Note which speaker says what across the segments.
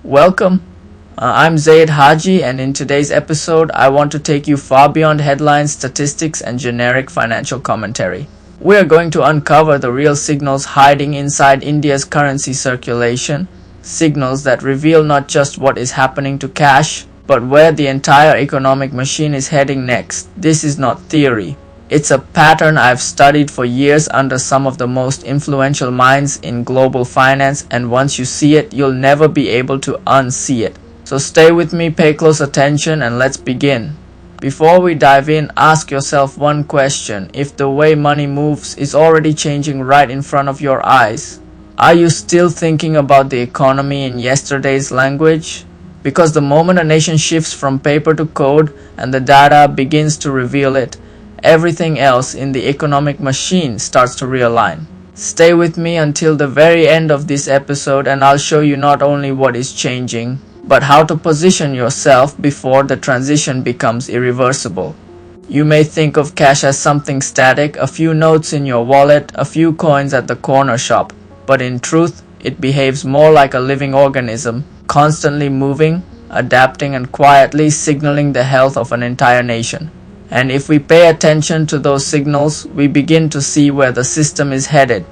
Speaker 1: Welcome. I'm Zayd Haji, and in today's episode, I want to take you far beyond headlines, statistics, and generic financial commentary. We are going to uncover the real signals hiding inside India's currency circulation, signals that reveal not just what is happening to cash, but where the entire economic machine is heading next. This is not theory. It's a pattern I've studied for years under some of the most influential minds in global finance, and once you see it, you'll never be able to unsee it. So stay with me, pay close attention, and let's begin. Before we dive in, ask yourself one question. If the way money moves is already changing right in front of your eyes, are you still thinking about the economy in yesterday's language? Because the moment a nation shifts from paper to code and the data begins to reveal it, everything else in the economic machine starts to realign. Stay with me until the very end of this episode, and I'll show you not only what is changing, but how to position yourself before the transition becomes irreversible. You may think of cash as something static, a few notes in your wallet, a few coins at the corner shop, but in truth, it behaves more like a living organism, constantly moving, adapting, and quietly signaling the health of an entire nation. And if we pay attention to those signals, we begin to see where the system is headed.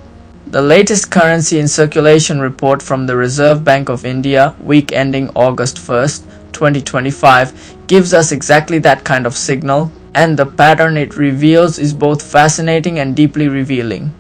Speaker 1: The latest currency in circulation report from the Reserve Bank of India, week ending August 1st, 2025, gives us exactly that kind of signal, and the pattern it reveals is both fascinating and deeply revealing.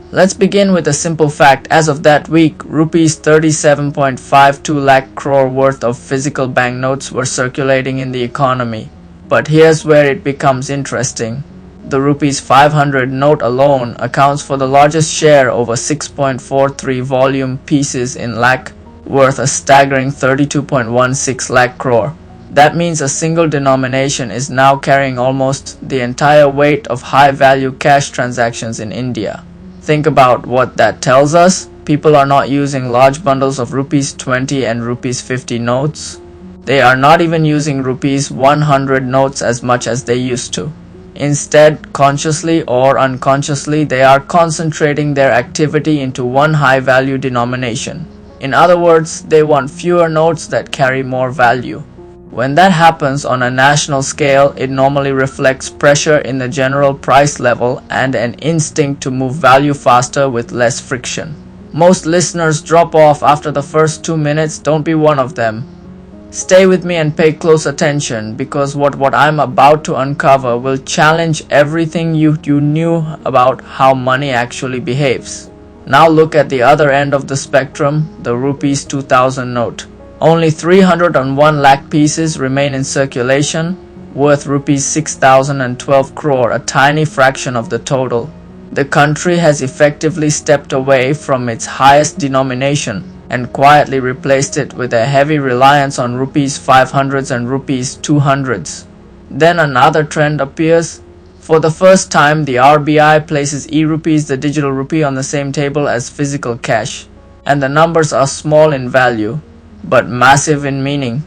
Speaker 1: Let's begin with a simple fact. As of that week, rupees 37.52 lakh crore worth of physical banknotes were circulating in the economy. But here's where it becomes interesting. The rupees 500 note alone accounts for the largest share, over 6.43 volume pieces in lakh, worth a staggering 32.16 lakh crore. That means a single denomination is now carrying almost the entire weight of high-value cash transactions in India. Think about what that tells us. People are not using large bundles of rupees 20 and rupees 50 notes. They are not even using rupees 100 notes as much as they used to. Instead, consciously or unconsciously, they are concentrating their activity into one high-value denomination. In other words, they want fewer notes that carry more value. When that happens on a national scale, it normally reflects pressure in the general price level and an instinct to move value faster with less friction. Most listeners drop off after the first 2 minutes. Don't be one of them. Stay with me and pay close attention, because what I'm about to uncover will challenge everything you knew about how money actually behaves. Now look at the other end of the spectrum, the rupees 2000 note. Only 301 lakh pieces remain in circulation, worth rupees 6,012 crore, a tiny fraction of the total. The country has effectively stepped away from its highest denomination and quietly replaced it with a heavy reliance on rupees 500s and rupees 200s. Then another trend appears. For the first time, the RBI places e-rupees, the digital rupee, on the same table as physical cash. And the numbers are small in value, but massive in meaning.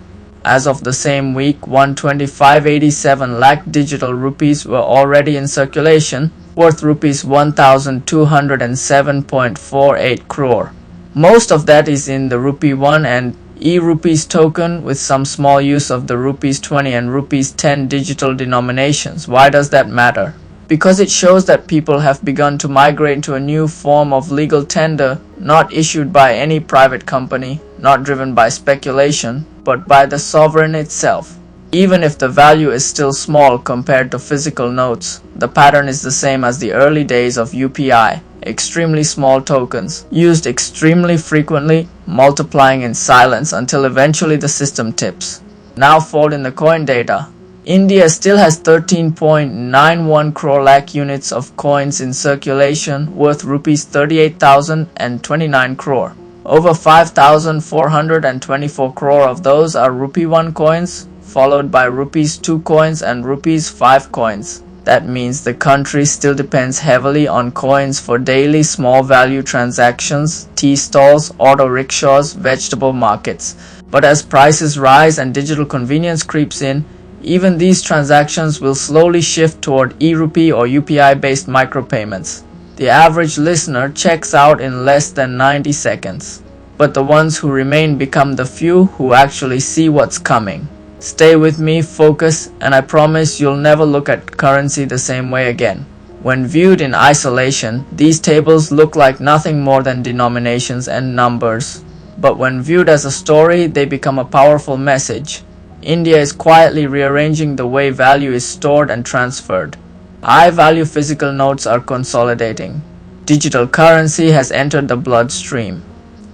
Speaker 1: As of the same week, 125.87 lakh digital rupees were already in circulation, worth rupees 1,207.48 crore. Most of that is in the rupee 1 and e-rupees token, with some small use of the rupees 20 and rupees 10 digital denominations. Why does that matter? Because it shows that people have begun to migrate to a new form of legal tender, not issued by any private company, not driven by speculation, but by the sovereign itself. Even if the value is still small compared to physical notes, the pattern is the same as the early days of UPI. Extremely small tokens, used extremely frequently, multiplying in silence until eventually the system tips. Now fold in the coin data. India still has 13.91 crore lakh units of coins in circulation, worth rupees 38,029 crore. Over 5,424 crore of those are rupee 1 coins, followed by rupees 2 coins and rupees 5 coins. That means the country still depends heavily on coins for daily small value transactions, tea stalls, auto rickshaws, vegetable markets. But as prices rise and digital convenience creeps in, Even these transactions will slowly shift toward e-rupee or UPI-based micropayments. The average listener checks out in less than 90 seconds. But the ones who remain become the few who actually see what's coming. Stay with me, focus, and I promise you'll never look at currency the same way again. When viewed in isolation, these tables look like nothing more than denominations and numbers. But when viewed as a story, they become a powerful message. India is quietly rearranging the way value is stored and transferred. High-value physical notes are consolidating. Digital currency has entered the bloodstream.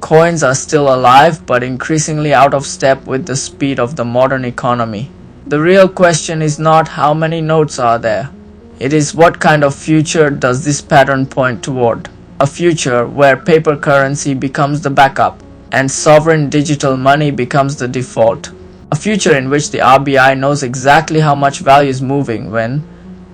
Speaker 1: Coins are still alive, but increasingly out of step with the speed of the modern economy. The real question is not how many notes are there. It is what kind of future does this pattern point toward? A future where paper currency becomes the backup and sovereign digital money becomes the default. A future in which the RBI knows exactly how much value is moving when,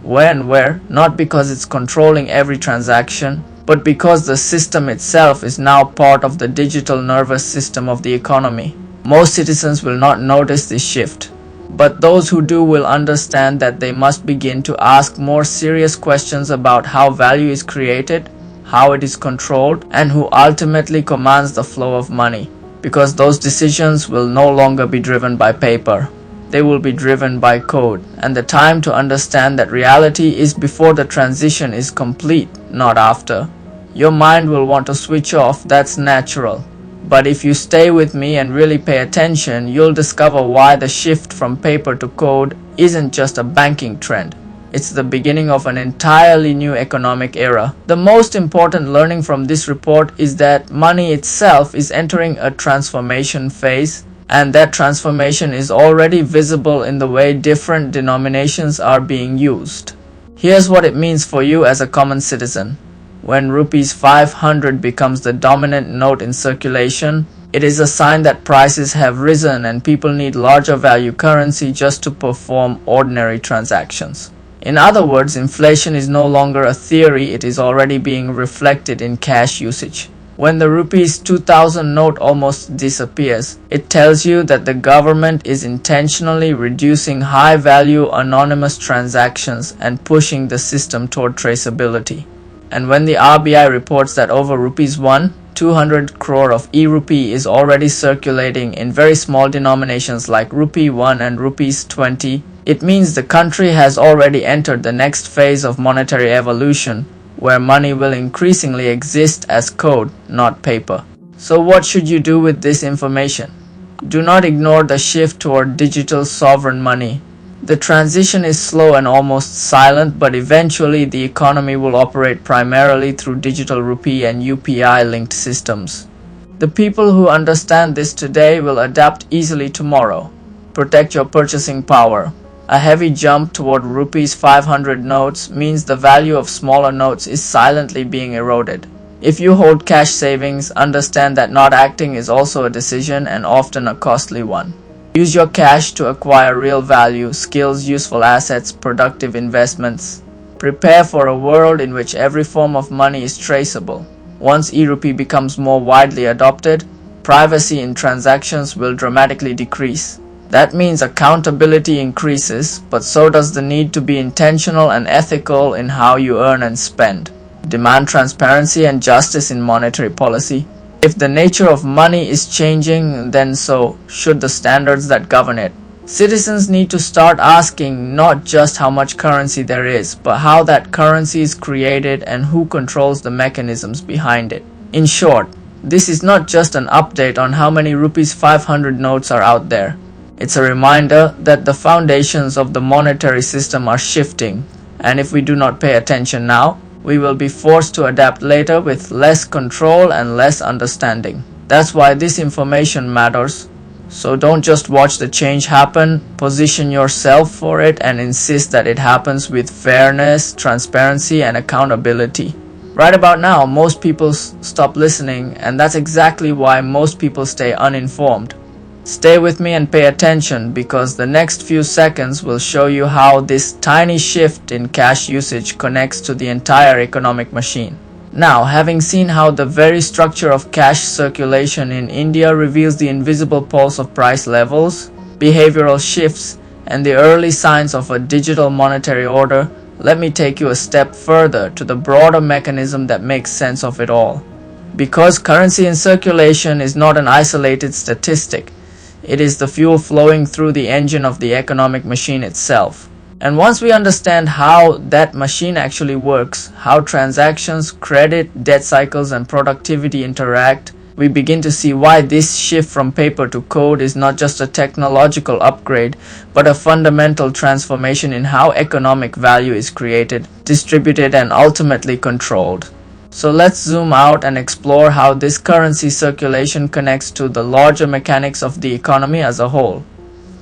Speaker 1: where and where, not because it's controlling every transaction, but because the system itself is now part of the digital nervous system of the economy. Most citizens will not notice this shift, but those who do will understand that they must begin to ask more serious questions about how value is created, how it is controlled, and who ultimately commands the flow of money, because those decisions will no longer be driven by paper. They will be driven by code, and the time to understand that reality is before the transition is complete, not after. Your mind will want to switch off, that's natural. But if you stay with me and really pay attention, you'll discover why the shift from paper to code isn't just a banking trend. It's the beginning of an entirely new economic era. The most important learning from this report is that money itself is entering a transformation phase, and that transformation is already visible in the way different denominations are being used. Here's what it means for you as a common citizen. When rupees 500 becomes the dominant note in circulation, it is a sign that prices have risen and people need larger value currency just to perform ordinary transactions. In other words, inflation is no longer a theory, it is already being reflected in cash usage. When the rupees 2000 note almost disappears, it tells you that the government is intentionally reducing high-value anonymous transactions and pushing the system toward traceability. And when the RBI reports that over rupees 200 crore of e-rupee is already circulating in very small denominations like rupee 1 and rupees 20, it means the country has already entered the next phase of monetary evolution, where money will increasingly exist as code, not paper. So what should you do with this information? Do not ignore the shift toward digital sovereign money. The transition is slow and almost silent, but eventually the economy will operate primarily through digital rupee and UPI-linked systems. The people who understand this today will adapt easily tomorrow. Protect your purchasing power. A heavy jump toward rupees 500 notes means the value of smaller notes is silently being eroded. If you hold cash savings, understand that not acting is also a decision and often a costly one. Use your cash to acquire real value, skills, useful assets, productive investments. Prepare for a world in which every form of money is traceable. Once e-rupee becomes more widely adopted, privacy in transactions will dramatically decrease. That means accountability increases, but so does the need to be intentional and ethical in how you earn and spend. Demand transparency and justice in monetary policy. If the nature of money is changing, then so should the standards that govern it. Citizens need to start asking not just how much currency there is, but how that currency is created and who controls the mechanisms behind it. In short, this is not just an update on how many rupees 500 notes are out there. It's a reminder that the foundations of the monetary system are shifting, and if we do not pay attention now, we will be forced to adapt later with less control and less understanding. That's why this information matters. So don't just watch the change happen, position yourself for it and insist that it happens with fairness, transparency and accountability. Right about now, most people stop listening, and that's exactly why most people stay uninformed. Stay with me and pay attention, because the next few seconds will show you how this tiny shift in cash usage connects to the entire economic machine. Now, having seen how the very structure of cash circulation in India reveals the invisible pulse of price levels, behavioral shifts, and the early signs of a digital monetary order, let me take you a step further to the broader mechanism that makes sense of it all. Because currency in circulation is not an isolated statistic, it is the fuel flowing through the engine of the economic machine itself. And once we understand how that machine actually works, how transactions, credit, debt cycles, and productivity interact, we begin to see why this shift from paper to code is not just a technological upgrade, but a fundamental transformation in how economic value is created, distributed, and ultimately controlled. So let's zoom out and explore how this currency circulation connects to the larger mechanics of the economy as a whole.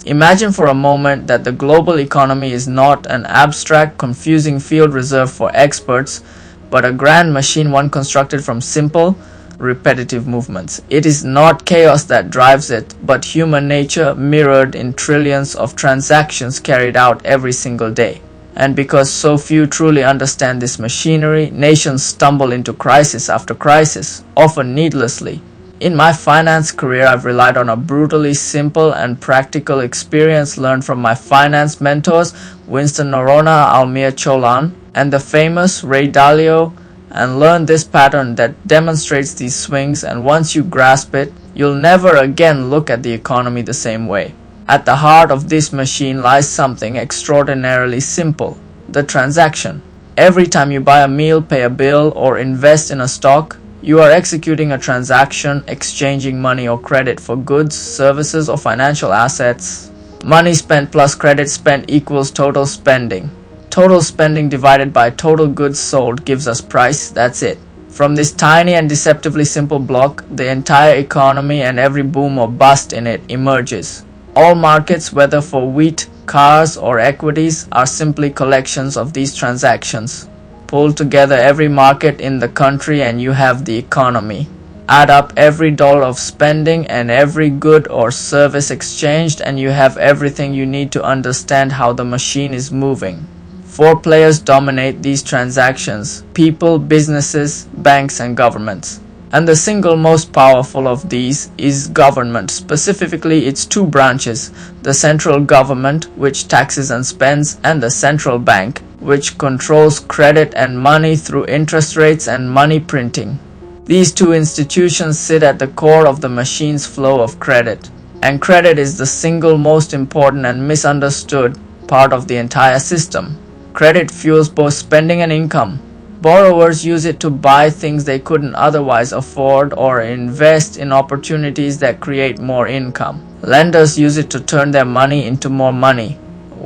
Speaker 1: Imagine for a moment that the global economy is not an abstract, confusing field reserved for experts, but a grand machine, one constructed from simple, repetitive movements. It is not chaos that drives it, but human nature mirrored in trillions of transactions carried out every single day. And because so few truly understand this machinery, nations stumble into crisis after crisis, often needlessly. In my finance career, I've relied on a brutally simple and practical experience learned from my finance mentors, Winston Norona, Almir Cholan, and the famous Ray Dalio, and learned this pattern that demonstrates these swings, and once you grasp it, you'll never again look at the economy the same way. At the heart of this machine lies something extraordinarily simple: the transaction. Every time you buy a meal, pay a bill, or invest in a stock, you are executing a transaction, exchanging money or credit for goods, services, or financial assets. Money spent plus credit spent equals total spending. Total spending divided by total goods sold gives us price, that's it. From this tiny and deceptively simple block, the entire economy and every boom or bust in it emerges. All markets, whether for wheat, cars, or equities, are simply collections of these transactions. Pull together every market in the country and you have the economy. Add up every dollar of spending and every good or service exchanged and you have everything you need to understand how the machine is moving. Four players dominate these transactions: people, businesses, banks, and governments. And the single most powerful of these is government, specifically its two branches: the central government, which taxes and spends, and the central bank, which controls credit and money through interest rates and money printing. These two institutions sit at the core of the machine's flow of credit. And credit is the single most important and misunderstood part of the entire system. Credit fuels both spending and income. Borrowers use it to buy things they couldn't otherwise afford or invest in opportunities that create more income. Lenders use it to turn their money into more money.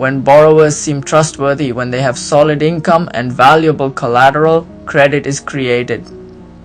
Speaker 1: When borrowers seem trustworthy, when they have solid income and valuable collateral, credit is created.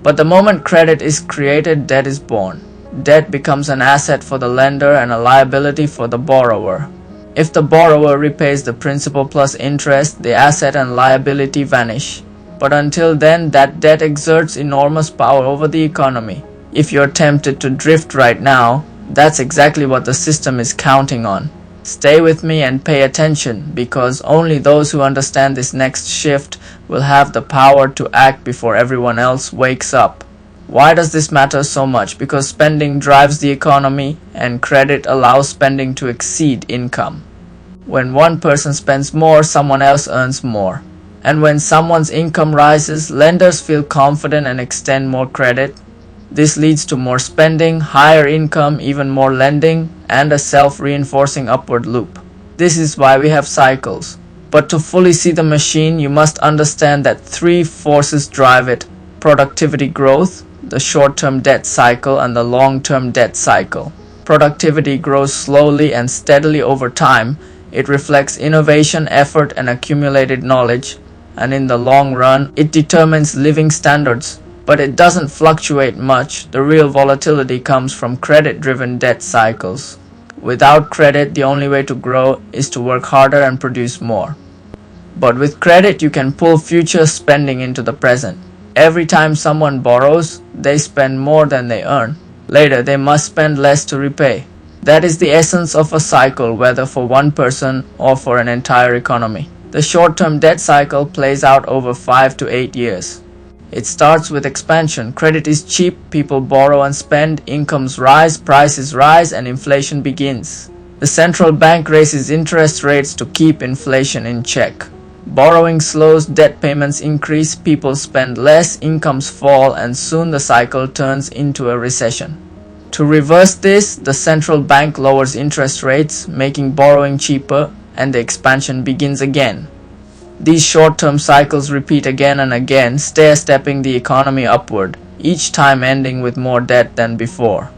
Speaker 1: But the moment credit is created, debt is born. Debt becomes an asset for the lender and a liability for the borrower. If the borrower repays the principal plus interest, the asset and liability vanish. But until then, that debt exerts enormous power over the economy. If you're tempted to drift right now, that's exactly what the system is counting on. Stay with me and pay attention, because only those who understand this next shift will have the power to act before everyone else wakes up. Why does this matter so much? Because spending drives the economy, and credit allows spending to exceed income. When one person spends more, someone else earns more. And when someone's income rises, lenders feel confident and extend more credit. This leads to more spending, higher income, even more lending, and a self-reinforcing upward loop. This is why we have cycles. But to fully see the machine, you must understand that three forces drive it: productivity growth, the short-term debt cycle, and the long-term debt cycle. Productivity grows slowly and steadily over time. It reflects innovation, effort, and accumulated knowledge. And in the long run, it determines living standards. But it doesn't fluctuate much. The real volatility comes from credit-driven debt cycles. Without credit, the only way to grow is to work harder and produce more. But with credit, you can pull future spending into the present. Every time someone borrows, they spend more than they earn. Later, they must spend less to repay. That is the essence of a cycle, whether for one person or for an entire economy. The short-term debt cycle plays out over 5 to 8 years. It starts with expansion. Credit is cheap, people borrow and spend, incomes rise, prices rise, and inflation begins. The central bank raises interest rates to keep inflation in check. Borrowing slows, debt payments increase, people spend less, incomes fall, and soon the cycle turns into a recession. To reverse this, the central bank lowers interest rates, making borrowing cheaper, and the expansion begins again. These short-term cycles repeat again and again, stair-stepping the economy upward, each time ending with more debt than before.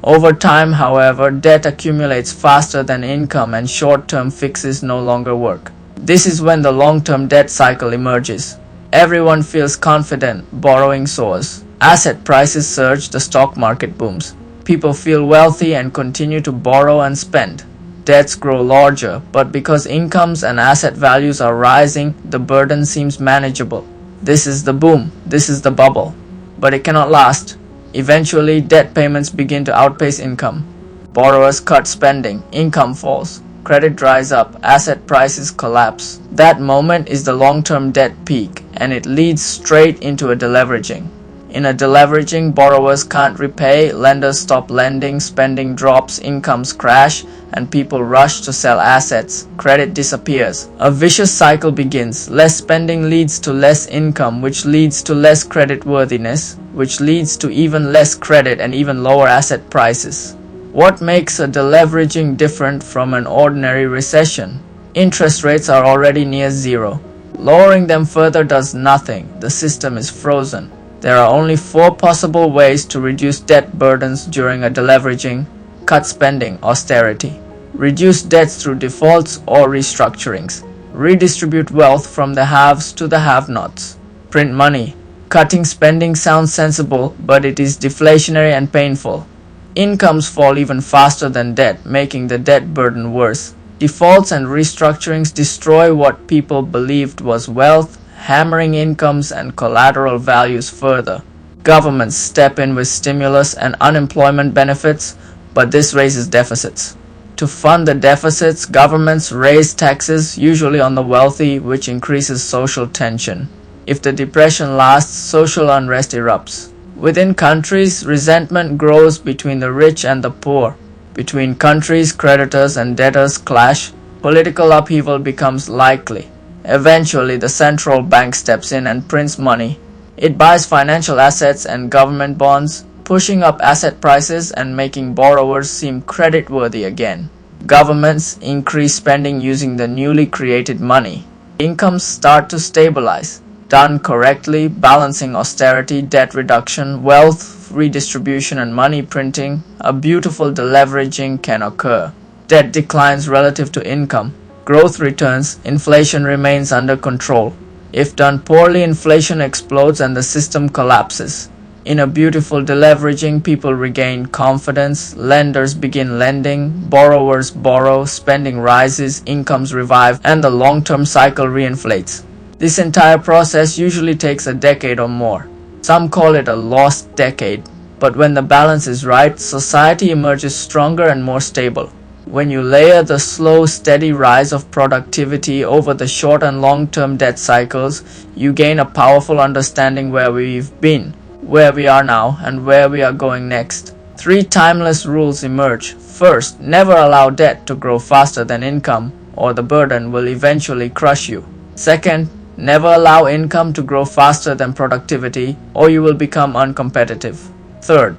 Speaker 1: Over time, however, debt accumulates faster than income and short-term fixes no longer work. This is when the long-term debt cycle emerges. Everyone feels confident, borrowing soars. Asset prices surge, the stock market booms. People feel wealthy and continue to borrow and spend. Debts grow larger, but because incomes and asset values are rising, the burden seems manageable. This is the boom, this is the bubble. But it cannot last. Eventually, debt payments begin to outpace income. Borrowers cut spending, income falls. Credit dries up, asset prices collapse. That moment is the long-term debt peak, and it leads straight into a deleveraging. In a deleveraging, borrowers can't repay, lenders stop lending, spending drops, incomes crash, and people rush to sell assets. Credit disappears. A vicious cycle begins. Less spending leads to less income, which leads to less creditworthiness, which leads to even less credit and even lower asset prices. What makes a deleveraging different from an ordinary recession? Interest rates are already near zero. Lowering them further does nothing. The system is frozen. There are only 4 possible ways to reduce debt burdens during a deleveraging: cut spending, austerity; reduce debts through defaults or restructurings; redistribute wealth from the haves to the have-nots; print money. Cutting spending sounds sensible, but it is deflationary and painful. Incomes fall even faster than debt, making the debt burden worse. Defaults and restructurings destroy what people believed was wealth, hammering incomes and collateral values further. Governments step in with stimulus and unemployment benefits, but this raises deficits. To fund the deficits, governments raise taxes, usually on the wealthy, which increases social tension. If the depression lasts, social unrest erupts. Within countries, resentment grows between the rich and the poor. Between countries, creditors and debtors clash. Political upheaval becomes likely. Eventually, the central bank steps in and prints money. It buys financial assets and government bonds, pushing up asset prices and making borrowers seem creditworthy again. Governments increase spending using the newly created money. Incomes start to stabilize. Done correctly, balancing austerity, debt reduction, wealth redistribution and money printing, a beautiful deleveraging can occur. Debt declines relative to income. Growth returns, inflation remains under control. If done poorly, inflation explodes and the system collapses. In a beautiful deleveraging, people regain confidence, lenders begin lending, borrowers borrow, spending rises, incomes revive, and the long-term cycle reinflates. This entire process usually takes a decade or more. Some call it a lost decade, but when the balance is right, society emerges stronger and more stable. When you layer the slow, steady rise of productivity over the short and long-term debt cycles, you gain a powerful understanding where we've been, where we are now, and where we are going next. 3 timeless rules emerge. First, never allow debt to grow faster than income, or the burden will eventually crush you. Second, never allow income to grow faster than productivity, or you will become uncompetitive. Third,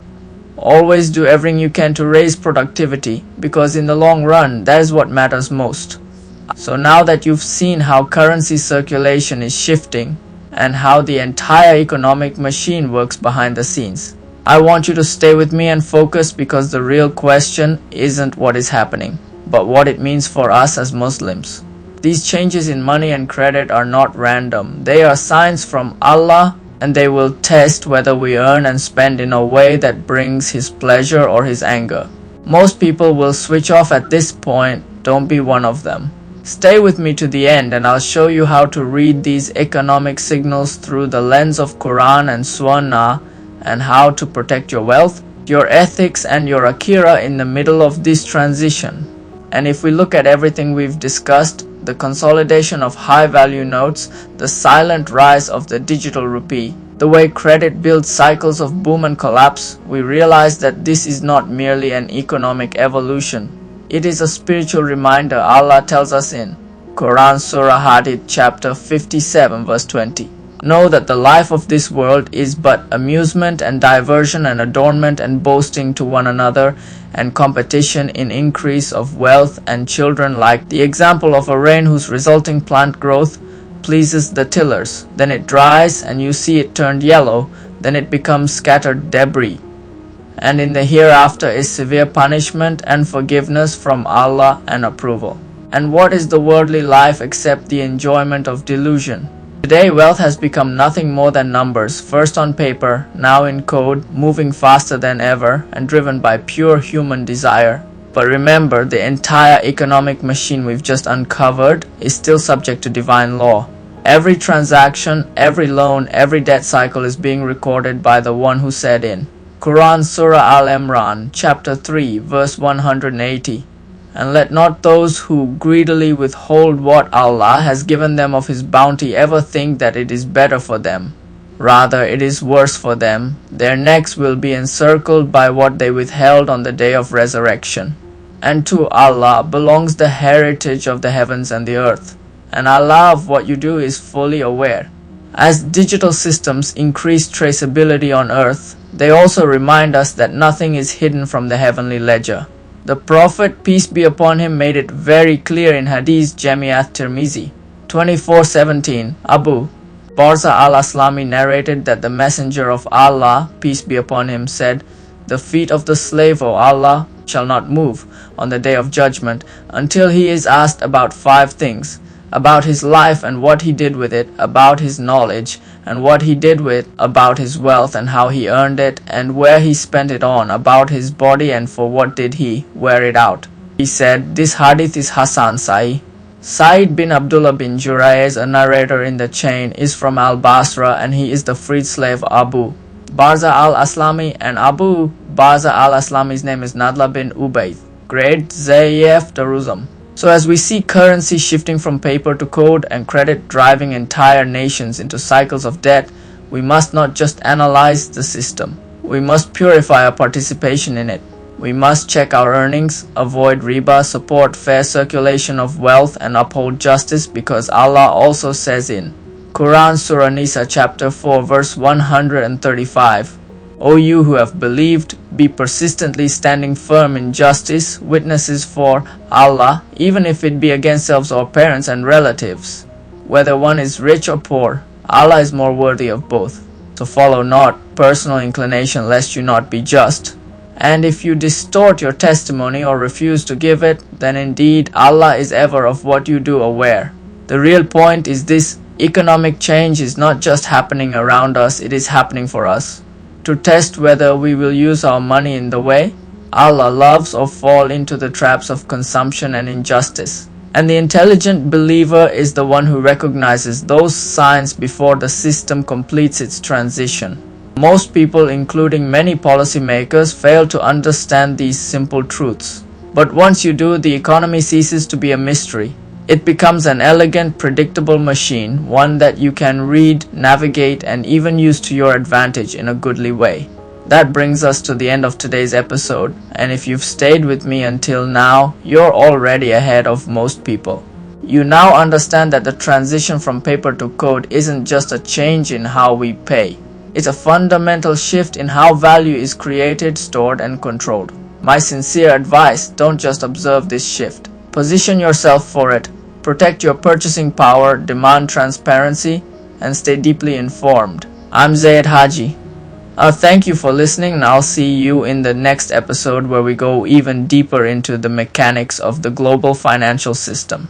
Speaker 1: always do everything you can to raise productivity, because in the long run, that is what matters most. So now that you've seen how currency circulation is shifting, and how the entire economic machine works behind the scenes, I want you to stay with me and focus, because the real question isn't what is happening, but what it means for us as Muslims. These changes in money and credit are not random. They are signs from Allah, and they will test whether we earn and spend in a way that brings His pleasure or His anger. Most people will switch off at this point. Don't be one of them. Stay with me to the end, and I'll show you how to read these economic signals through the lens of Quran and Sunnah, and how to protect your wealth, your ethics, and your akira in the middle of this transition. And if we look at everything we've discussed, the consolidation of high-value notes, the silent rise of the digital rupee, the way credit builds cycles of boom and collapse, we realize that this is not merely an economic evolution. It is a spiritual reminder. Allah tells us in Quran Surah Hadid chapter 57 verse 20. Know that the life of this world is but amusement and diversion and adornment and boasting to one another and competition in increase of wealth and children, like the example of a rain whose resulting plant growth pleases the tillers. Then it dries and you see it turned yellow, then it becomes scattered debris. And in the hereafter is severe punishment and forgiveness from Allah and approval. And what is the worldly life except the enjoyment of delusion? Today wealth has become nothing more than numbers, first on paper, now in code, moving faster than ever and driven by pure human desire. But remember, the entire economic machine we've just uncovered is still subject to divine law. Every transaction, every loan, every debt cycle is being recorded by the one who said in Quran Surah Al-Imran chapter 3 verse 180. And let not those who greedily withhold what Allah has given them of His bounty ever think that it is better for them. Rather, it is worse for them. Their necks will be encircled by what they withheld on the day of resurrection. And to Allah belongs the heritage of the heavens and the earth. And Allah of what you do is fully aware. As digital systems increase traceability on earth, they also remind us that nothing is hidden from the heavenly ledger. The Prophet, peace be upon him, made it very clear in Hadith Jamiat Tirmizi 24:17. Abu Barza al-Aslami narrated that the Messenger of Allah, peace be upon him, said, "The feet of the slave, O Allah, shall not move on the day of judgment until he is asked about 5 things: about his life and what he did with it, about his knowledge and what he did with, about his wealth and how he earned it, and where he spent it on, about his body and for what did he wear it out." He said, this hadith is Hasan Sai. Zayd bin Abdullah bin Jurayz, a narrator in the chain, is from Al-Basra and he is the freed slave Abu Barza al-Aslami, and Abu Barza al-Aslami's name is Nadla bin Ubayd, grade Zayef Daruzam. So as we see currency shifting from paper to code and credit driving entire nations into cycles of debt, we must not just analyze the system. We must purify our participation in it. We must check our earnings, avoid riba, support fair circulation of wealth and uphold justice, because Allah also says in Quran Surah Nisa chapter 4 verse 135, O you who have believed, be persistently standing firm in justice, witnesses for Allah, even if it be against selves or parents and relatives. Whether one is rich or poor, Allah is more worthy of both. So follow not personal inclination lest you not be just. And if you distort your testimony or refuse to give it, then indeed Allah is ever of what you do aware. The real point is this: economic change is not just happening around us, it is happening for us. To test whether we will use our money in the way Allah loves or fall into the traps of consumption and injustice. And the intelligent believer is the one who recognizes those signs before the system completes its transition. Most people, including many policymakers, fail to understand these simple truths. But once you do, the economy ceases to be a mystery. It becomes an elegant, predictable machine, one that you can read, navigate, and even use to your advantage in a goodly way. That brings us to the end of today's episode, and if you've stayed with me until now, you're already ahead of most people. You now understand that the transition from paper to code isn't just a change in how we pay. It's a fundamental shift in how value is created, stored, and controlled. My sincere advice: don't just observe this shift. Position yourself for it. Protect your purchasing power, demand transparency, and stay deeply informed. I'm Zayd Haji. Thank you for listening, and I'll see you in the next episode where we go even deeper into the mechanics of the global financial system.